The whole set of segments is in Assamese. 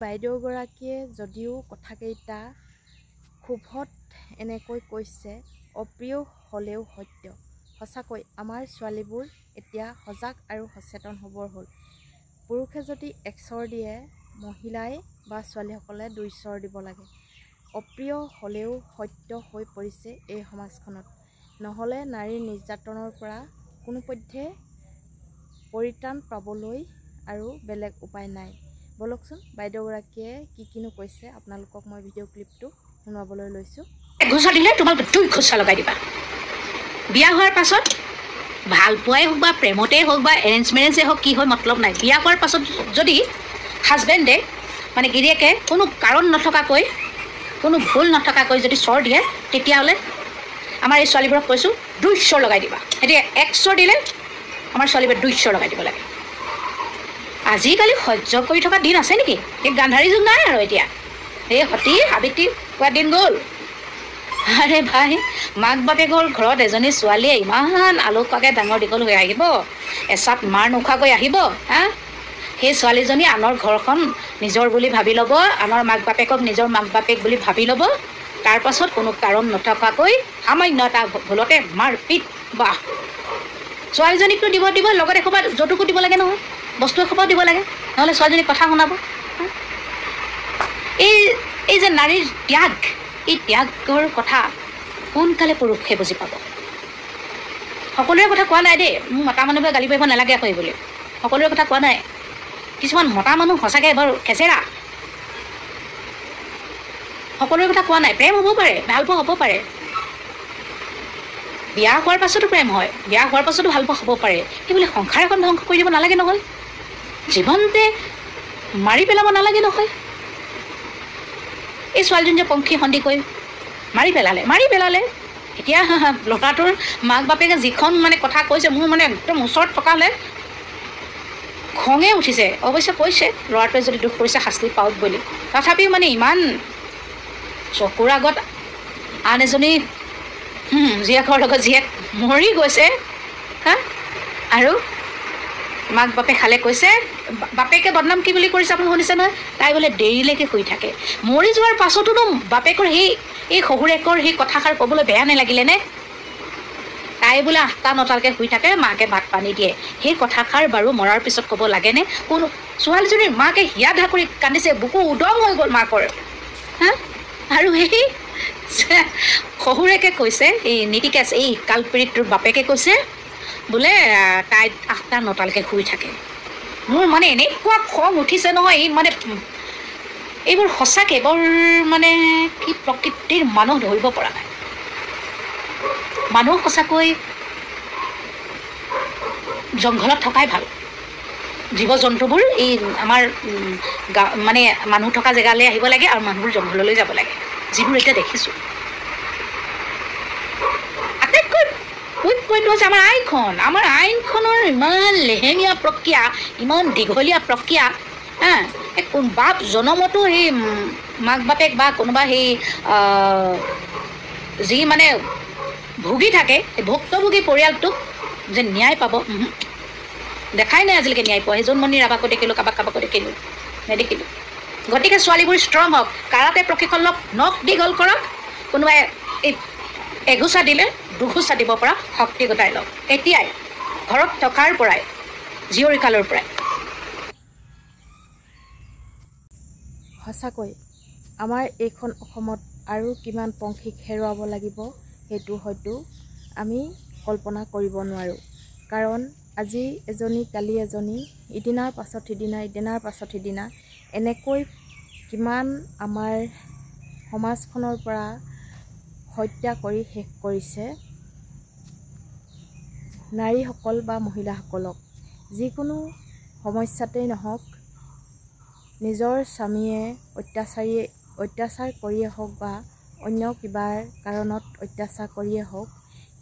বাইদেউগৰাকীয়ে যদিও কথাকেইটা ক্ষোভত এনেকৈ কৈছে, অপ্ৰিয় হ'লেও সত্য। সঁচাকৈ আমাৰ ছোৱালীবোৰ এতিয়া সজাগ আৰু সচেতন হ'বৰ হ'ল। পুৰুষে যদি এক চৰ দিয়ে, মহিলাই বা ছোৱালীসকলে 2 চৰ দিব লাগে। অপ্ৰিয় হ'লেও সত্য হৈ পৰিছে এই সমাজখনত। নহ'লে নাৰীৰ নিৰ্যাতনৰ পৰা কোনোপধ্যে পৰিত্ৰাণ পাবলৈ আৰু বেলেগ উপায় নাই। বলকচোন বাইদেউগৰাকীয়ে কিনো কৈছে, আপোনালোকক মই ভিডিঅ' ক্লিপটো শুনাবলৈ লৈছোঁ। ঘোষা দিলে তোমালোকে 2 ঘোষা লগাই দিবা। বিয়া হোৱাৰ পাছত ভাল পোৱাই হওক বা প্ৰেমতেই হওক বা এৰেঞ্জ মেৰেঞ্জেই হওক, কি হয় মতলব নাই। বিয়া হোৱাৰ পাছত যদি হাজবেণ্ডে মানে গিৰিয়েকে কোনো কাৰণ নথকাকৈ, কোনো ভুল নথকাকৈ যদি চৰ দিয়ে, তেতিয়াহ'লে আমাৰ এই ছোৱালীবোৰক কৈছোঁ 2 চৰ লগাই দিবা। এতিয়া 1 চৰ দিলে আমাৰ ছোৱালীবোৰে 2 চৰ লগাই দিব লাগে। আজিকালি সহ্য কৰি থকা দিন আছে নেকি? এই গান্ধাৰী যুগ নাই আৰু এতিয়া। এই সতী সাবিত্ৰী হোৱা দিন গ'ল। আৰে ভাই, মাক বাপেকৰ ঘৰত এজনী ছোৱালীয়ে ইমান আলসুৱাকৈ ডাঙৰ দীঘল হৈ আহিব, এচাত মাৰ নোখোৱাকৈ আহিব। সেই ছোৱালীজনী আনৰ ঘৰখন নিজৰ বুলি ভাবি ল'ব, আনৰ মাক বাপেকক নিজৰ মাক বাপেক বুলি ভাবি ল'ব। তাৰপাছত কোনো কাৰণ নথকাকৈ সামান্য এটা ভুলতে মাৰপিট। বাহ, ছোৱালীজনীকতো দিব লগতে এসোপা যৌতুকো দিব লাগে নহয়, বস্তু এসোপাও দিব লাগে, নহ'লে ছোৱালীজনীক কথা শুনাব। এই যে নাৰীৰ ত্যাগ, এই ত্যাগৰ কথা সোনকালে পুৰুষে বুজি পাব। সকলোৰে কথা কোৱা নাই দেই, মোক মতা মানুহবোৰে গালি পাৰিব নালাগে আকৌ বুলি, সকলোৰে কথা কোৱা নাই। কিছুমান মতা মানুহ সঁচাকৈ বৰ খেচেৰা, সকলোৰে কথা কোৱা নাই। প্ৰেম হ'ব পাৰে, ভাল পোৱা হ'ব পাৰে, বিয়া হোৱাৰ পাছতো প্ৰেম হয়, বিয়া হোৱাৰ পাছতো ভাল পোৱা হ'ব পাৰে। সেই বুলি সংসাৰ এখন ধ্বংস কৰি দিব নালাগে নহয়, জীৱনতে মাৰি পেলাব নালাগে নহয়। এই ছোৱালীজনী যে পংখী সন্দিকৈ মাৰি পেলালে। এতিয়া ল'ৰাটোৰ মাক বাপেকে যিখন মানে কথা কৈছে, মোৰ মানে একদম ওচৰত থকা হ'লে খঙে উঠিছে। অৱশ্যে কৈছে ল'ৰাটোৱে যদি দুখ কৰিছে শাস্তি পাওক বুলি, তথাপিও মানে ইমান চকুৰ আগত আন এজনী জীয়েকৰ লগত জীয়েক মৰি গৈছে আৰু মাক বাপেক খালে কৈছে, বাপেকে বদনাম কি বুলি কৰিছে আপুনি শুনিছে নহয়, তাই বোলে দেৰিলৈকে শুই থাকে। মৰি যোৱাৰ পাছতোনো বাপেকৰ এই শহুৰেকৰ সেই কথাষাৰ ক'বলৈ বেয়া নালাগিলেনে? তাই বোলে 8টা 9টালৈকে শুই থাকে, মাকে ভাত পানী দিয়ে। সেই কথাষাৰ বাৰু মৰাৰ পিছত ক'ব লাগেনে? কোনো ছোৱালীজনীৰ মাকে হিয়া ঢাকুৰি কান্দিছে, বুকু উদং হৈ গ'ল মাকৰ। আৰু সেই শহুৰেকে কৈছে, এই নীতিকেশ এই কালপীড়িতটোৰ বাপেকে কৈছে বোলে তাই 8টা 9টালৈকে শুই থাকে। মোৰ মানে এনেকুৱা খং উঠিছে নহয়, এই মানে এইবোৰ সঁচাকৈ বৰ মানে কি প্ৰকৃতিৰ মানুহ ধৰিব পৰা নাই। মানুহ সঁচাকৈ জংঘলত থকাই ভাল। জীৱ জন্তুবোৰ এই আমাৰ মানে মানুহ থকা জেগালৈ আহিব লাগে আৰু মানুহবোৰ জংঘললৈ যাব লাগে, যিবোৰ এতিয়া দেখিছোঁ। আটাইতকৈ কুইক পইণ্ট হৈছে আমাৰ আইনখনৰ ইমান লেহেমীয়া প্ৰক্ৰিয়া, ইমান দীঘলীয়া প্ৰক্ৰিয়া। বাপ জনমতো সেই মাক বাপেক বা কোনোবা সেই যি মানে ভুগি থাকে, সেই ভুক্তভোগী পৰিয়ালটোক যে ন্যায় পাব, দেখাই নাই আজিলৈকে ন্যায় পোৱা। সেইজন মন্দিৰ আবাকো দেখিলোঁ, কাবাকো দেখিলোঁ, নেদেখিলোঁ। গতিকে ছোৱালীবোৰ ষ্ট্ৰং হওক, কাৰাতে প্ৰশিক্ষণ লওক, নখ দীঘল কৰক, কোনোবাই এই এঘোচা দিলে 2 ঘোচা দিব পৰা শক্তি গোটাই লওক এতিয়াই, ঘৰত থকাৰ পৰাই, জীয়ৰী কালৰ পৰাই। সঁচাকৈ আমাৰ এইখন অসমত আৰু কিমান পংখীক হেৰুৱাব লাগিব, সেইটো হয়তো আমি কল্পনা কৰিব নোৱাৰোঁ। কাৰণ আজি এজনী কালি এজনী, ইদিনাৰ পাছত সিদিনা, ইদিনাৰ পাছত সিদিনা, এনেকৈ কিমান আমাৰ সমাজখনৰ পৰা হত্যা কৰি শেষ কৰিছে নাৰীসকল বা মহিলাসকলক। যিকোনো সমস্যাতেই নহওক, নিজৰ স্বামীয়ে অত্যাচাৰ কৰিয়ে হওক বা অন্য কিবাৰ কাৰণত অত্যাচাৰ কৰিয়ে হওক,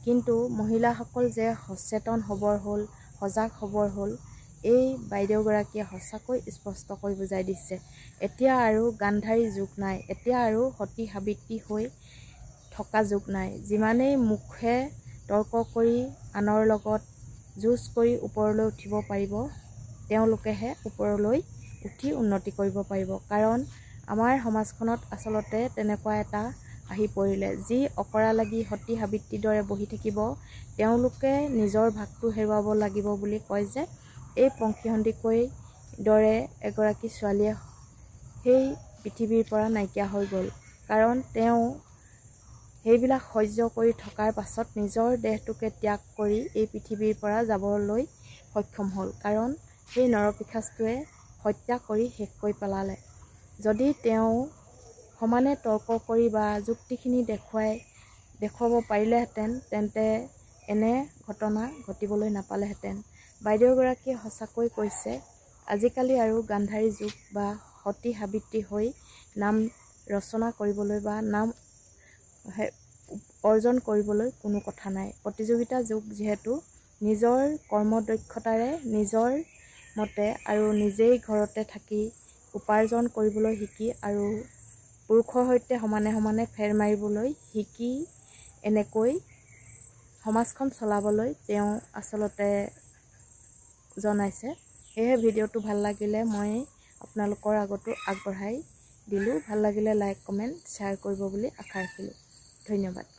কিন্তু মহিলাসকল যে সচেতন হ'বৰ হ'ল, সজাগ হ'বৰ হ'ল, এই বাইদেউগৰাকীয়ে সঁচাকৈ স্পষ্টকৈ বুজাই দিছে। এতিয়া আৰু গান্ধাৰী যুগ নাই, এতিয়া আৰু সতী সাবিত্ৰী হৈ থকা যুগ নাই। যিমানেই মুখে তৰ্ক কৰি আনৰ লগত যুঁজ কৰি ওপৰলৈ উঠিব পাৰিব, তেওঁলোকেহে ওপৰলৈ উঠি উন্নতি কৰিব পাৰিব। কাৰণ আমাৰ সমাজখনত আচলতে তেনেকুৱা এটা আহি পৰিলে, যি অকৰা লাগি সতী সাবিত্ৰীৰ দৰে বহি থাকিব, তেওঁলোকে নিজৰ ভাগটো হেৰুৱাব লাগিব বুলি কয় যে, এই পংখী সন্দিকৈ দৰে এগৰাকী ছোৱালীয়ে সেই পৃথিৱীৰ পৰা নাইকিয়া হৈ গ'ল। কাৰণ তেওঁ সেইবিলাক সহ্য কৰি থকাৰ পাছত নিজৰ দেহটোকে ত্যাগ কৰি এই পৃথিৱীৰ পৰা যাবলৈ সক্ষম হ'ল। কাৰণ সেই নৰপিশাচটোৱে হত্যা কৰি শেষ কৰি পেলালে। যদি তেওঁ সমানে তৰ্ক কৰি বা যুক্তিখিনি দেখুৱাব পাৰিলেহেঁতেন, তেন্তে এনে ঘটনা ঘটিবলৈ নাপালেহেঁতেন। বাইদেউগৰাকীয়ে সঁচাকৈ কৈছে, আজিকালি আৰু গান্ধাৰী যুগ বা সতী সাবিত্ৰী হৈ নাম ৰচনা কৰিবলৈ বা নাম অৰ্জন কৰিবলৈ কোনো কথা নাই। প্ৰতিযোগিতা যুগ যিহেতু, নিজৰ কৰ্মদক্ষতাৰে নিজৰ মতে আৰু নিজেই ঘৰতে থাকি উপাৰ্জন কৰিবলৈ শিকি আৰু পুৰুষৰ সৈতে সমানে সমানে ফেৰ মাৰিবলৈ শিকি এনেকৈ সমাজখন চলাবলৈ তেওঁ আচলতে জনাইছে। সেয়েহে ভিডিঅ'টো ভাল লাগিলে মই আপোনালোকৰ আগতো আগবঢ়াই দিলোঁ। ভাল লাগিলে লাইক, কমেণ্ট, শ্বেয়াৰ কৰিব বুলি আশা ৰাখিলোঁ। ধন্যবাদ।